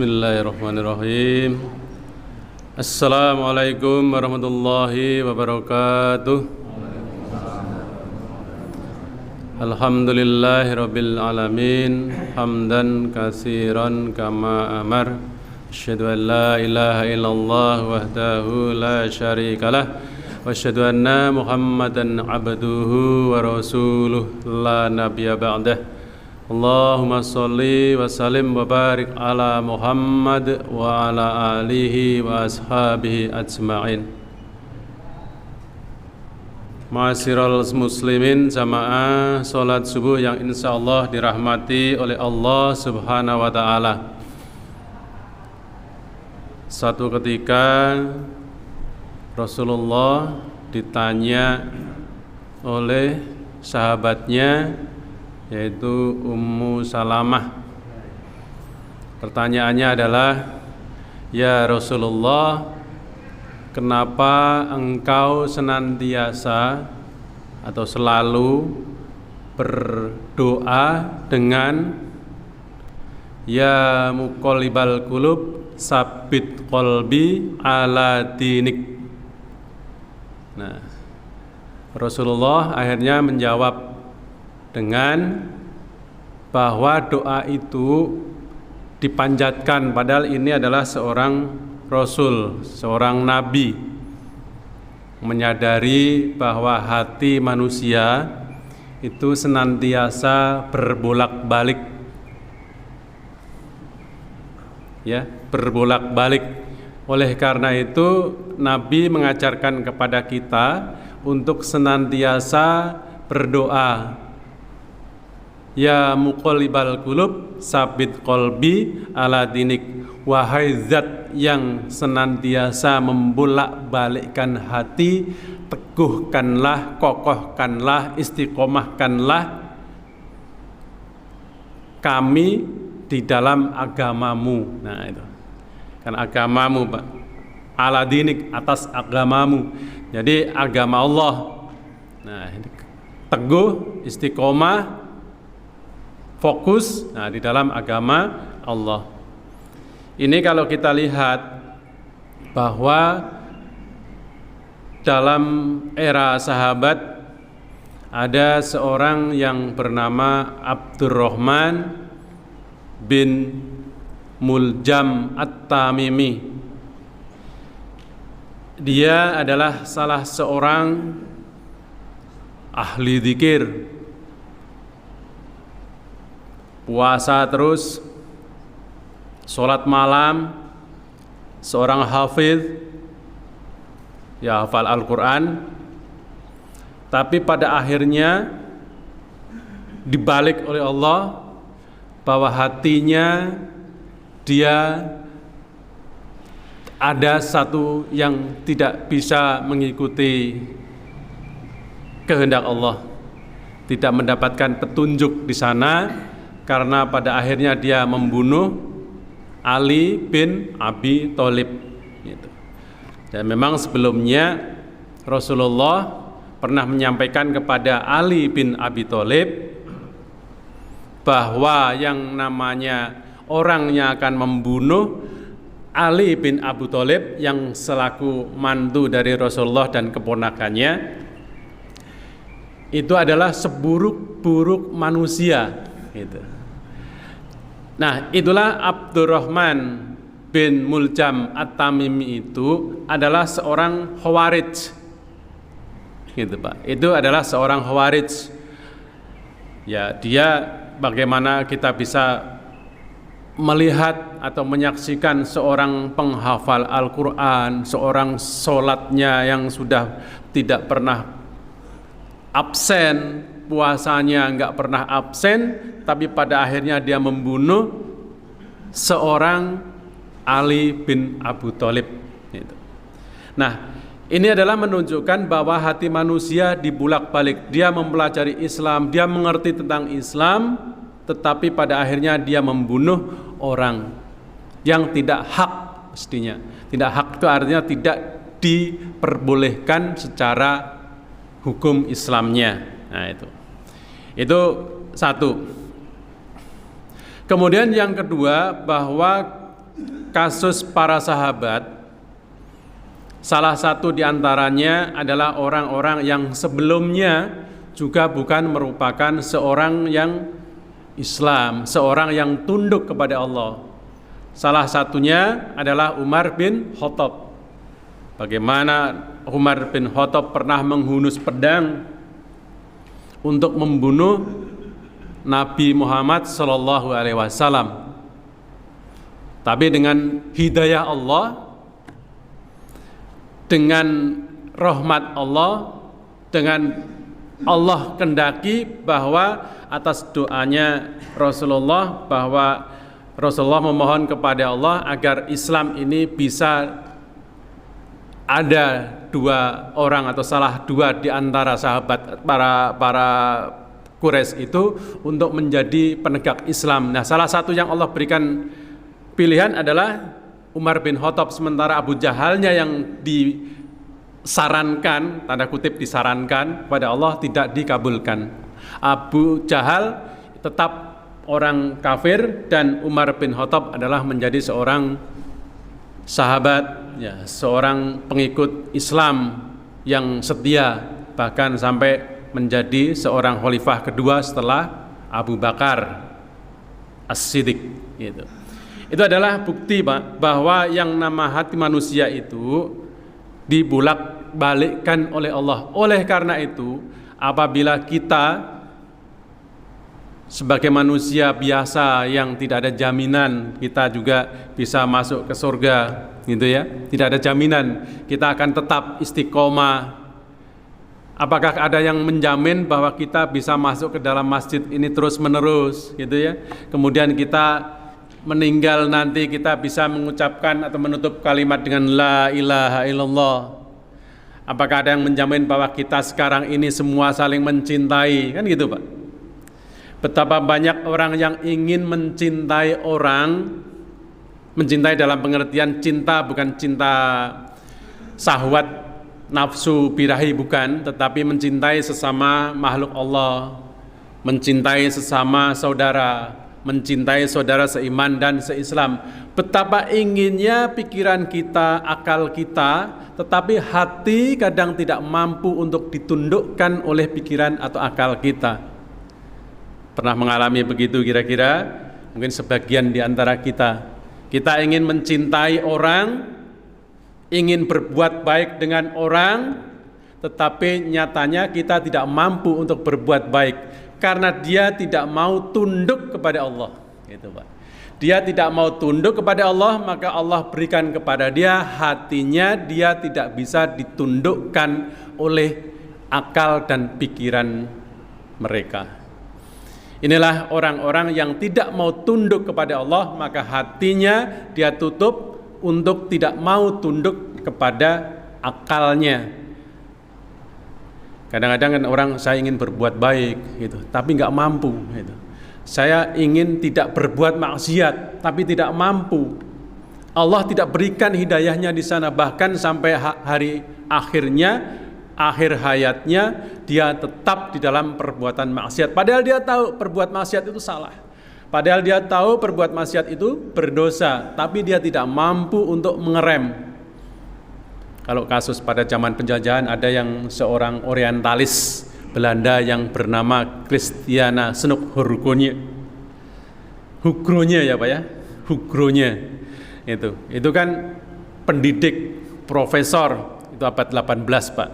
Bismillahirrahmanirrahim. Assalamualaikum warahmatullahi wabarakatuh. Alhamdulillahi rabbil alamin. Hamdan katsiran kama amar. Asyhadu an la ilaha illallah wahdahu la syarikalah. Wa asyhadu anna Muhammadan abduhu wa rasuluh la nabiyya ba'dah. Allahumma sholli wa sallim wa barik ala Muhammad wa ala alihi wa ashabihi ajma'in. Ma'asyiral muslimin, jamaah salat subuh yang insyaallah dirahmati oleh Allah Subhanahu wa taala. Satu ketika Rasulullah ditanya oleh sahabatnya, yaitu Ummu Salamah. Pertanyaannya adalah, "Ya Rasulullah, kenapa engkau senantiasa atau selalu berdoa dengan ya muqallibal qulub sabit qalbi ala dinik?" Nah, Rasulullah akhirnya menjawab dengan bahwa doa itu dipanjatkan, padahal ini adalah seorang Rasul, seorang Nabi, menyadari bahwa hati manusia itu senantiasa berbolak-balik, ya, berbolak-balik. Oleh karena itu Nabi mengajarkan kepada kita untuk senantiasa berdoa, ya muqallibal qulub sabit qalbi ala dinik. Wahai zat yang senantiasa membolak-balikkan hati, teguhkanlah, kokohkanlah, istiqomahkanlah kami di dalam agamamu. Nah itu kan agamamu, Pak, ala dinik, atas agamamu. Jadi agama Allah. Nah, teguh, istiqomah, fokus, nah, di dalam agama Allah. Ini kalau kita lihat bahwa dalam era sahabat ada seorang yang bernama Abdurrahman bin Muljam At-Tamimi. Dia adalah salah seorang ahli zikir, puasa terus, sholat malam, seorang hafidh, ya hafal Al-Quran. Tapi pada akhirnya dibalik oleh Allah bahwa hatinya dia ada satu yang tidak bisa mengikuti kehendak Allah, tidak mendapatkan petunjuk di sana. Karena pada akhirnya dia membunuh Ali bin Abi Thalib. Dan memang sebelumnya Rasulullah pernah menyampaikan kepada Ali bin Abi Thalib bahwa yang namanya orang yang akan membunuh Ali bin Abi Thalib yang selaku mantu dari Rasulullah dan keponakannya itu adalah seburuk-buruk manusia. Gitu. Nah, itulah Abdurrahman bin Muljam At-Tamimi itu adalah seorang Khawarij. Gitu, Pak. Itu adalah seorang Khawarij. Ya, dia bagaimana kita bisa melihat atau menyaksikan seorang penghafal Al-Quran, seorang sholatnya yang sudah tidak pernah absen, puasanya nggak pernah absen, tapi pada akhirnya dia membunuh seorang Ali bin Abi Thalib. Nah, ini adalah menunjukkan bahwa hati manusia dibulak-balik. Dia mempelajari Islam, dia mengerti tentang Islam, tetapi pada akhirnya dia membunuh orang yang tidak hak mestinya. Tidak hak itu artinya tidak diperbolehkan secara hukum Islamnya. Nah, itu satu. Kemudian yang kedua, bahwa kasus para sahabat, salah satu di antaranya adalah orang-orang yang sebelumnya juga bukan merupakan seorang yang Islam, seorang yang tunduk kepada Allah. Salah satunya adalah Umar bin Khattab. Bagaimana Umar bin Khattab pernah menghunus pedang untuk membunuh Nabi Muhammad sallallahu alaihi wasallam. Tapi dengan hidayah Allah, dengan rahmat Allah, dengan Allah kendaki bahwa atas doanya Rasulullah, bahwa Rasulullah memohon kepada Allah agar Islam ini bisa ada dua orang atau salah dua di antara sahabat para Quraisy itu untuk menjadi penegak Islam. Nah, salah satu yang Allah berikan pilihan adalah Umar bin Khattab, sementara Abu Jahalnya yang disarankan, tanda kutip disarankan kepada Allah, tidak dikabulkan. Abu Jahal tetap orang kafir dan Umar bin Khattab adalah menjadi seorang sahabat, ya, seorang pengikut Islam yang setia, bahkan sampai menjadi seorang khalifah kedua setelah Abu Bakar As-Siddiq gitu. Itu adalah bukti, Pak, bahwa yang nama hati manusia itu dibulak-balikkan oleh Allah. Oleh karena itu, apabila kita sebagai manusia biasa yang tidak ada jaminan kita juga bisa masuk ke surga gitu ya, tidak ada jaminan kita akan tetap istiqomah. Apakah ada yang menjamin bahwa kita bisa masuk ke dalam masjid ini terus menerus gitu ya, kemudian kita meninggal nanti kita bisa mengucapkan atau menutup kalimat dengan la ilaha illallah? Apakah ada yang menjamin bahwa kita sekarang ini semua saling mencintai? Kan gitu, Pak. Betapa banyak orang yang ingin mencintai orang, mencintai dalam pengertian cinta bukan cinta syahwat nafsu birahi, bukan, tetapi mencintai sesama makhluk Allah, mencintai sesama saudara, mencintai saudara seiman dan seislam. Betapa inginnya pikiran kita, akal kita, tetapi hati kadang tidak mampu untuk ditundukkan oleh pikiran atau akal kita. Pernah mengalami begitu kira-kira? Mungkin sebagian di antara kita. Kita ingin mencintai orang, ingin berbuat baik dengan orang, tetapi nyatanya kita tidak mampu untuk berbuat baik karena dia tidak mau tunduk kepada Allah. Gitu, Pak. Dia tidak mau tunduk kepada Allah, maka Allah berikan kepada dia hatinya, dia tidak bisa ditundukkan oleh akal dan pikiran mereka. Inilah orang-orang yang tidak mau tunduk kepada Allah, maka hatinya dia tutup untuk tidak mau tunduk kepada akalnya. Kadang-kadang kan orang, saya ingin berbuat baik gitu, tapi nggak mampu gitu. Saya ingin tidak berbuat maksiat, tapi tidak mampu. Allah tidak berikan hidayahnya di sana, bahkan sampai hari akhirnya, akhir hayatnya dia tetap di dalam perbuatan maksiat. Padahal dia tahu perbuat maksiat itu salah. Padahal dia tahu perbuat maksiat itu berdosa, tapi dia tidak mampu untuk mengerem. Kalau kasus pada zaman penjajahan, ada yang seorang orientalis Belanda yang bernama Christiana Snoek Hurgronje. Hurgronje ya Pak ya, Hurgronje. Itu kan pendidik, profesor, itu abad 18 Pak.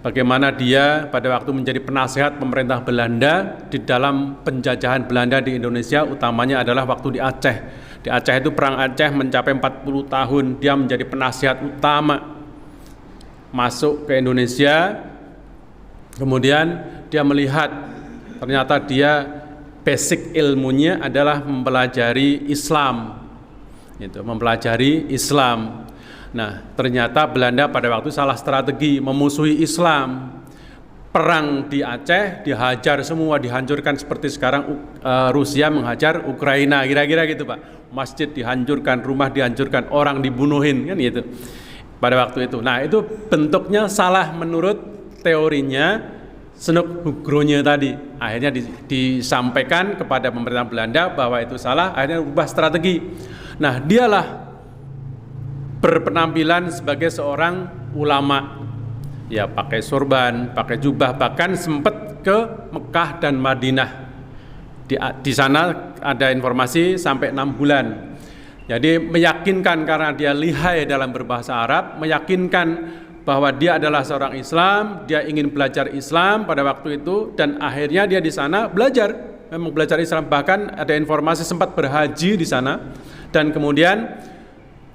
Bagaimana dia pada waktu menjadi penasihat pemerintah Belanda di dalam penjajahan Belanda di Indonesia, utamanya adalah waktu di Aceh. Di Aceh itu perang Aceh mencapai 40 tahun, dia menjadi penasihat utama. Masuk ke Indonesia, kemudian dia melihat ternyata dia basic ilmunya adalah mempelajari Islam. Mempelajari Islam. Nah, ternyata Belanda pada waktu salah strategi, memusuhi Islam. Perang di Aceh, dihajar semua, dihancurkan seperti sekarang Rusia menghajar Ukraina, kira-kira gitu Pak. Masjid dihancurkan, rumah dihancurkan, orang dibunuhin, kan gitu. Pada waktu itu. Nah, itu bentuknya salah menurut teorinya Snoek Hurgronje tadi. Akhirnya disampaikan kepada pemerintah Belanda bahwa itu salah, akhirnya ubah strategi. Nah, dialah berpenampilan sebagai seorang ulama. Ya, pakai sorban, pakai jubah, bahkan sempat ke Mekah dan Madinah. Di sana ada informasi sampai 6 bulan. Jadi meyakinkan karena dia lihai dalam berbahasa Arab, meyakinkan bahwa dia adalah seorang Islam, dia ingin belajar Islam pada waktu itu, dan akhirnya dia di sana belajar, memang belajar Islam, bahkan ada informasi sempat berhaji di sana, dan kemudian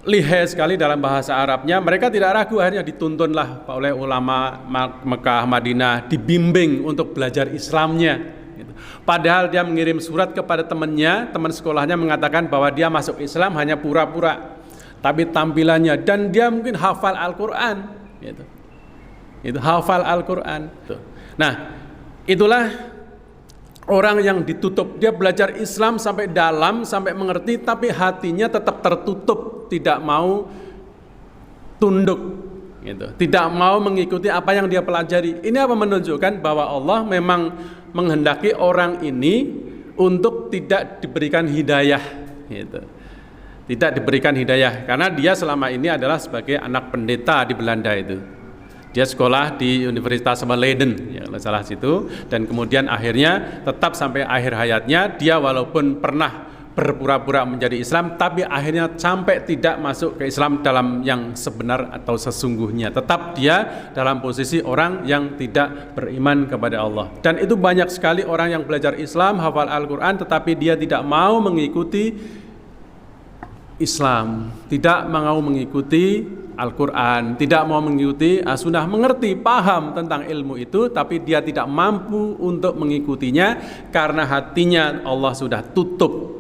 lihai sekali dalam bahasa Arabnya. Mereka tidak ragu, akhirnya dituntunlah oleh ulama Mekah, Madinah, dibimbing untuk belajar Islamnya. Padahal dia mengirim surat kepada temannya, teman sekolahnya mengatakan bahwa dia masuk Islam hanya pura-pura, tapi tampilannya, dan dia mungkin hafal Al-Quran. Itu hafal Al-Quran. Nah, itulah orang yang ditutup. Dia belajar Islam sampai dalam, sampai mengerti, tapi hatinya tetap tertutup, tidak mau tunduk, tidak mau mengikuti apa yang dia pelajari. Ini apa? Menunjukkan bahwa Allah memang menghendaki orang ini untuk tidak diberikan hidayah, tidak diberikan hidayah, karena dia selama ini adalah sebagai anak pendeta di Belanda itu. Dia sekolah di Universitas Leiden, ya, salah situ, dan kemudian akhirnya tetap sampai akhir hayatnya dia walaupun pernah berpura-pura menjadi Islam, tapi akhirnya sampai tidak masuk ke Islam dalam yang sebenar atau sesungguhnya. Tetap dia dalam posisi orang yang tidak beriman kepada Allah. Dan itu banyak sekali orang yang belajar Islam, hafal Al-Quran, tetapi dia tidak mau mengikuti Islam, tidak mau mengikuti Al-Quran, tidak mau mengikuti As-Sunnah, mengerti, paham tentang ilmu itu, tapi dia tidak mampu untuk mengikutinya karena hatinya Allah sudah tutup.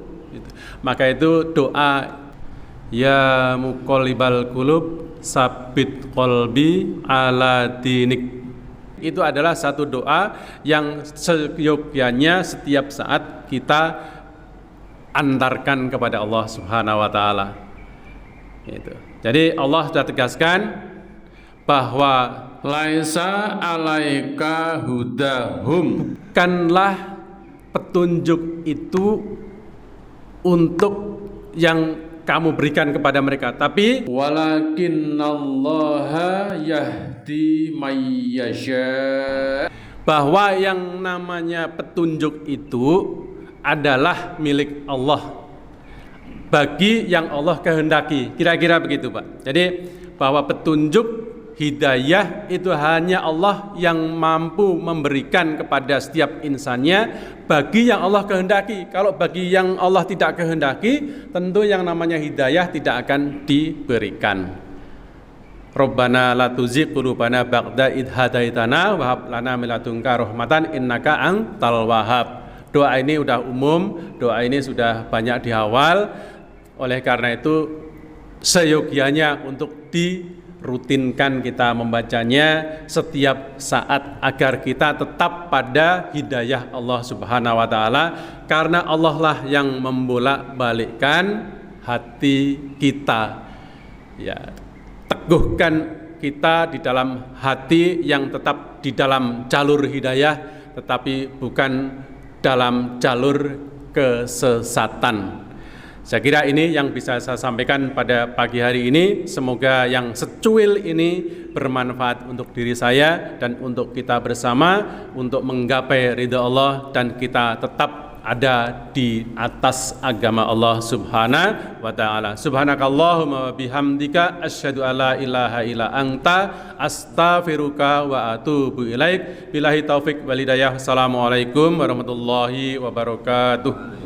Maka itu doa, ya muqallibal qulub sabbit qalbi ala dinik, itu adalah satu doa yang seyogyanya setiap saat kita antarkan kepada Allah Subhanahu wa taala. Jadi Allah sudah tegaskan bahwa laisa alaika hudahum, bukanlah petunjuk itu untuk yang kamu berikan kepada mereka, tapi walakinallaha yahdi may yasha, bahwa yang namanya petunjuk itu adalah milik Allah bagi yang Allah kehendaki. Kira-kira begitu, Pak. Jadi bahwa petunjuk, hidayah itu hanya Allah yang mampu memberikan kepada setiap insannya bagi yang Allah kehendaki. Kalau bagi yang Allah tidak kehendaki, tentu yang namanya hidayah tidak akan diberikan. Rabbana la tuzigh qulubana ba'da idh hadaitana wa hab lana min ladunka rahmatan innaka antal wahhab. Doa ini sudah umum, doa ini sudah banyak dihafal. Oleh karena itu seyogyanya untuk dirutinkan kita membacanya setiap saat agar kita tetap pada hidayah Allah Subhanahu wa taala, karena Allah lah yang membolak-balikkan hati kita. Ya, teguhkan kita di dalam hati yang tetap di dalam jalur hidayah, tetapi bukan dalam jalur kesesatan. Saya kira ini yang bisa saya sampaikan pada pagi hari ini. Semoga yang secuil ini bermanfaat untuk diri saya dan untuk kita bersama untuk menggapai ridha Allah dan kita tetap ada di atas agama Allah Subhanahu wa taala. Subhanakallahumma wa bihamdika asyhadu alla ilaha illa anta astaghfiruka wa atubu ilaik. Billahi taufik wal hidayah. Assalamualaikum warahmatullahi wabarakatuh.